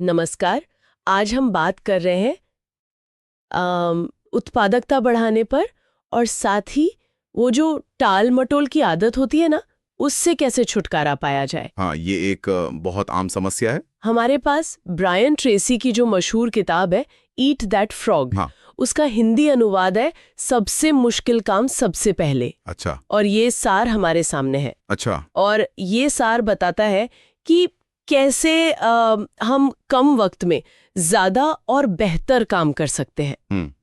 नमस्कार। आज हम बात कर रहे हैं उत्पादकता बढ़ाने पर और साथ ही वो जो टाल मटोल की आदत होती है ना, उससे कैसे छुटकारा पाया जाए। हाँ, ये एक बहुत आम समस्या है। हमारे पास ब्रायन ट्रेसी की जो मशहूर किताब है ईट दैट फ्रॉग, हाँ। उसका हिंदी अनुवाद है सबसे मुश्किल काम सबसे पहले। अच्छा। और ये सार हमारे सामने है। अच्छा। और ये सार बताता है कि कैसे हम कम वक्त में ज्यादा और बेहतर काम कर सकते हैं।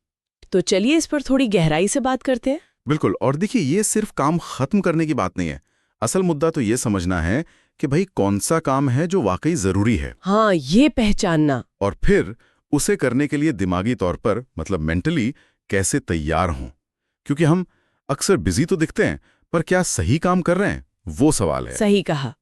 तो चलिए इस पर थोड़ी गहराई से बात करते हैं। बिल्कुल। और देखिए, ये सिर्फ काम खत्म करने की बात नहीं है। असल मुद्दा तो ये समझना है कि भाई कौन सा काम है जो वाकई जरूरी है। हाँ, ये पहचानना। और फिर उसे करने के लिए दिमागी तौर पर मतलब मेंटली कैसे तैयार हों। क्योंकि हम अक्सर बिजी तो दिखते हैं, पर क्या सही काम कर रहे हैं, वो सवाल है। सही कहा।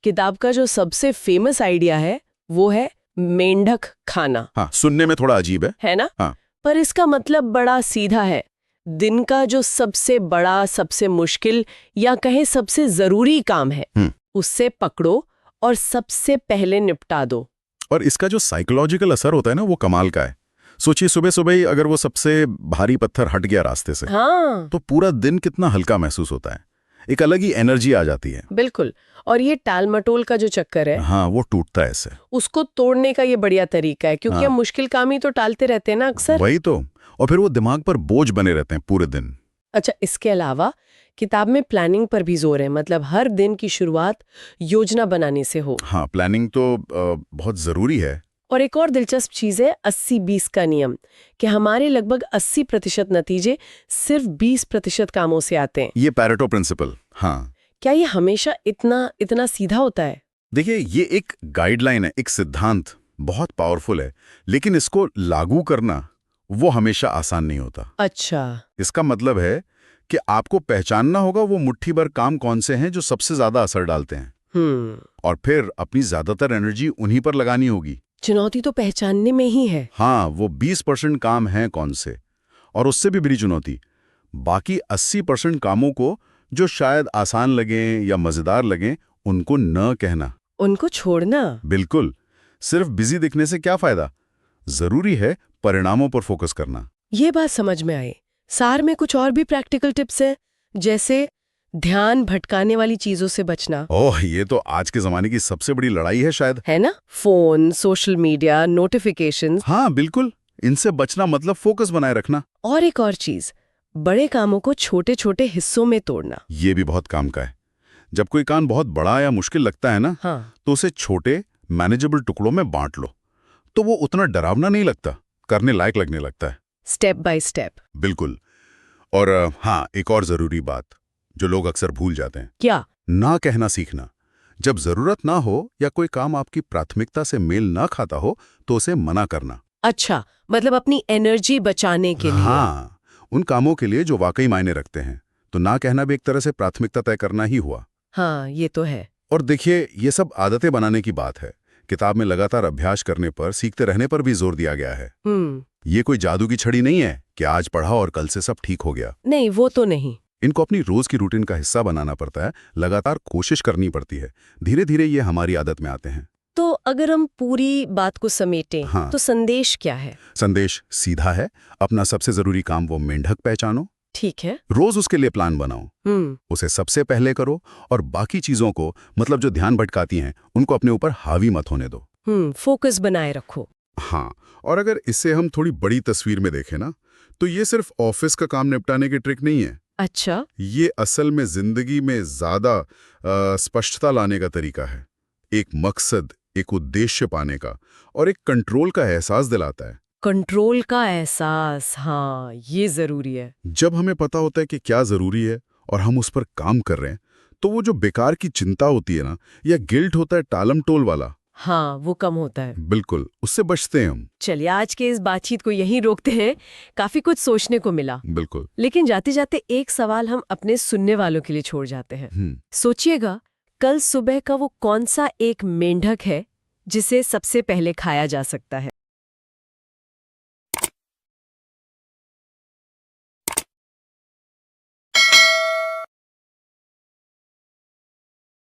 किताब का जो सबसे फेमस आइडिया है वो है मेंढक खाना। हाँ, सुनने में थोड़ा अजीब है ना? हाँ। पर इसका मतलब बड़ा सीधा है। दिन का जो सबसे बड़ा, सबसे मुश्किल या कहे सबसे जरूरी काम है, उससे पकड़ो और सबसे पहले निपटा दो। और इसका जो साइकोलॉजिकल असर होता है ना, वो कमाल का है। सोचिए, सुबह सुबह ही अगर वो सबसे भारी पत्थर हट गया रास्ते से, हाँ, तो पूरा दिन कितना हल्का महसूस होता है। एक अलग ही एनर्जी आ जाती है। बिल्कुल। और ये टाल मटोल का जो चक्कर है, हाँ, वो टूटता है ऐसे। उसको तोड़ने का ये बढ़िया तरीका है, क्योंकि हाँ। हम मुश्किल काम ही तो टालते रहते हैं ना अक्सर। वही तो। और फिर वो दिमाग पर बोझ बने रहते हैं पूरे दिन। अच्छा, इसके अलावा किताब में प्लानिंग पर भी जोर है, मतलब हर दिन की शुरुआत योजना बनाने से हो। हाँ, प्लानिंग तो बहुत जरूरी है। और एक और दिलचस्प चीज है 80-20 का नियम, कि हमारे लगभग 80% नतीजे सिर्फ 20% कामों से आते हैं। ये पैरेटो प्रिंसिपल। हाँ। क्या ये हमेशा इतना इतना सीधा होता है? देखिए, ये एक गाइडलाइन है, एक सिद्धांत, बहुत पावरफुल है, लेकिन इसको लागू करना वो हमेशा आसान नहीं होता। अच्छा। इसका मतलब है कि आपको पहचानना होगा वो मुट्ठी भर काम कौन से हैं जो सबसे ज्यादा असर डालते हैं, और फिर अपनी ज्यादातर एनर्जी उन्हीं पर लगानी होगी। चुनौती तो पहचानने में ही है। हाँ, वो 20% काम हैं कौन से, और उससे भी बड़ी चुनौती बाकी 80% कामों को जो शायद आसान लगें या मजेदार लगें, उनको न कहना। उनको छोड़ना। बिल्कुल। सिर्फ बिजी दिखने से क्या फायदा। जरूरी है परिणामों पर फोकस करना। ये बात समझ में आई। सार में कुछ और भी प्रैक्टिकल टिप्स हैं, जैसे ध्यान भटकाने वाली चीजों से बचना। ओह, ये तो आज के जमाने की सबसे बड़ी लड़ाई है शायद। है ना? Phone, social media, notifications. हाँ बिल्कुल, इनसे बचना मतलब फोकस बनाए रखना। और एक और चीज, बड़े कामों को छोटे छोटे हिस्सों में तोड़ना। ये भी बहुत काम का है। जब कोई काम बहुत बड़ा या मुश्किल लगता है ना, हाँ। तो उसे छोटे मैनेजेबल टुकड़ों में बांट लो, तो वो उतना डरावना नहीं लगता, करने लायक लगने लगता है। Step by step. बिल्कुल। और हाँ, एक और जरूरी बात जो लोग अक्सर भूल जाते हैं, क्या? ना कहना सीखना। जब जरूरत ना हो या कोई काम आपकी प्राथमिकता से मेल ना खाता हो, तो उसे मना करना। अच्छा, मतलब अपनी एनर्जी बचाने के लिए। हाँ, उन कामों के लिए जो वाकई मायने रखते हैं, तो ना कहना भी एक तरह से प्राथमिकता तय करना ही हुआ। हाँ, ये तो है। और देखिए, ये सब आदतें बनाने की बात है। किताब में लगातार अभ्यास करने पर, सीखते रहने पर भी जोर दिया गया है। ये कोई जादू की छड़ी नहीं है कि आज पढ़ा और कल से सब ठीक हो गया। नहीं, वो तो नहीं। इनको अपनी रोज की रूटीन का हिस्सा बनाना पड़ता है, लगातार कोशिश करनी पड़ती है। धीरे धीरे ये हमारी आदत में आते हैं। तो अगर हम पूरी बात को समेटें, हाँ। तो संदेश क्या है? संदेश सीधा है, अपना सबसे जरूरी काम वो मेंढक पहचानो, ठीक है। रोज उसके लिए प्लान बनाओ, उसे सबसे पहले करो, और बाकी चीजों को, मतलब जो ध्यान भटकाती हैं, उनको अपने ऊपर हावी मत होने दो। फोकस बनाए रखो। हाँ, और अगर इससे हम थोड़ी बड़ी तस्वीर में देखें ना, तो ये सिर्फ ऑफिस का काम निपटाने की ट्रिक नहीं है। अच्छा। ये असल में जिंदगी में ज्यादा स्पष्टता लाने का तरीका है। एक मकसद, एक उद्देश्य पाने का, और एक कंट्रोल का एहसास दिलाता है। कंट्रोल का एहसास, हाँ, ये जरूरी है। जब हमें पता होता है कि क्या जरूरी है और हम उस पर काम कर रहे हैं, तो वो जो बेकार की चिंता होती है ना, या गिल्ट होता है टालम टोल वाला, हाँ, वो कम होता है। बिल्कुल, उससे बचते हैं हम। चलिए आज के इस बातचीत को यहीं रोकते हैं। काफी कुछ सोचने को मिला। बिल्कुल। लेकिन जाते जाते एक सवाल हम अपने सुनने वालों के लिए छोड़ जाते हैं। सोचिएगा, कल सुबह का वो कौन सा एक मेंढक है जिसे सबसे पहले खाया जा सकता है?